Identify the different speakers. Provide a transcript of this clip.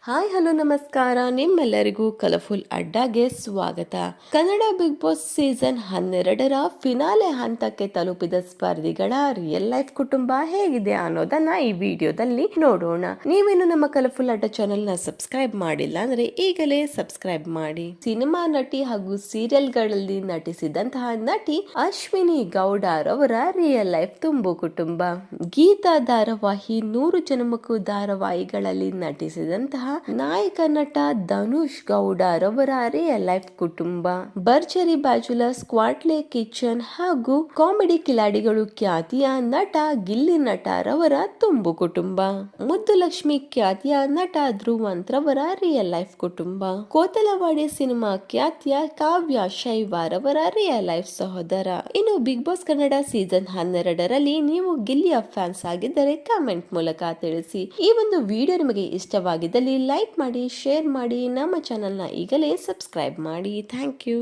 Speaker 1: Hi hello ನಮಸ್ಕಾರ. ನಿಮ್ಮೆಲ್ಲರಿಗೂ colourful ಅಡ್ಡಾಗೆ ಸ್ವಾಗತ. ಕನ್ನಡ ಬಿಗ್ ಬಾಸ್ ಸೀಸನ್ 12ರ ಫಿನಾಲೆ ಹಂತಕ್ಕೆ ತಲುಪಿದ ಸ್ಪರ್ಧಿಗಳ ರಿಯಲ್ ಲೈಫ್ ಕುಟುಂಬ ಹೇಗಿದೆ ಅನ್ನೋದನ್ನ ಈ ವಿಡಿಯೋದಲ್ಲಿ ನೋಡೋಣ. ನೀವೇನು ನಮ್ಮ ಕಲರ್ಫುಲ್ ಅಡ್ಡ ಚಾನೆಲ್ ನ ಸಬ್ಸ್ಕ್ರೈಬ್ ಮಾಡಿಲ್ಲ ಅಂದ್ರೆ ಈಗಲೇ ಸಬ್ಸ್ಕ್ರೈಬ್ ಮಾಡಿ. ಸಿನಿಮಾ ನಟಿ ಹಾಗೂ ಸೀರಿಯಲ್ಗಳಲ್ಲಿ ನಟಿಸಿದಂತಹ ನಟಿ ಅಶ್ವಿನಿ ಗೌಡ ರವರ ರಿಯಲ್ ಲೈಫ್ ತುಂಬು ಕುಟುಂಬ. ಗೀತಾ ಧಾರಾವಾಹಿ 100 ಜನ್ಮಕ್ಕೂ ಧಾರಾವಾಹಿಗಳಲ್ಲಿ ನಟಿಸಿದಂತಹ ನಾಯಕ ನಟ ಧನುಷ್ ಗೌಡ ರವರ ರಿಯಲ್ ಲೈಫ್ ಕುಟುಂಬ. ಭರ್ಜರಿ ಬ್ಯಾಚುಲರ್ಸ್, ಕ್ವಾಟ್ಲೆ ಕಿಚನ್ ಹಾಗೂ ಕಾಮಿಡಿ ಕಿಲಾಡಿಗಳು ಖ್ಯಾತಿಯ ನಟ ಗಿಲ್ಲಿ ನಟ ರವರ ತುಂಬು ಕುಟುಂಬ. ಮುದ್ದು ಲಕ್ಷ್ಮಿ ಖ್ಯಾತಿಯ ನಟ ಧ್ರುವಂತ್ ರವರ ರಿಯಲ್ ಲೈಫ್ ಕುಟುಂಬ. ಕೋತಲವಾಡಿ ಸಿನಿಮಾ ಖ್ಯಾತಿಯ ಕಾವ್ಯ ಶೈವ ರವರ ರಿಯಲ್ ಲೈಫ್ ಸಹೋದರ. ಇನ್ನು ಬಿಗ್ ಬಾಸ್ ಕನ್ನಡ ಸೀಸನ್ 12ರಲ್ಲಿ ನೀವು ಗಿಲ್ಲಿಯ ಫ್ಯಾನ್ಸ್ ಆಗಿದ್ದರೆ ಕಾಮೆಂಟ್ ಮೂಲಕ ತಿಳಿಸಿ. ಈ ಒಂದು ವಿಡಿಯೋ ನಿಮಗೆ ಇಷ್ಟವಾಗಿದ್ದಲ್ಲಿ ಲೈಕ್ ಮಾಡಿ, ಶೇರ್ ಮಾಡಿ, ನಮ್ಮ ಚಾನೆಲ್ನ ಈಗಲೇ ಸಬ್ಸ್ಕ್ರೈಬ್ ಮಾಡಿ. Thank you.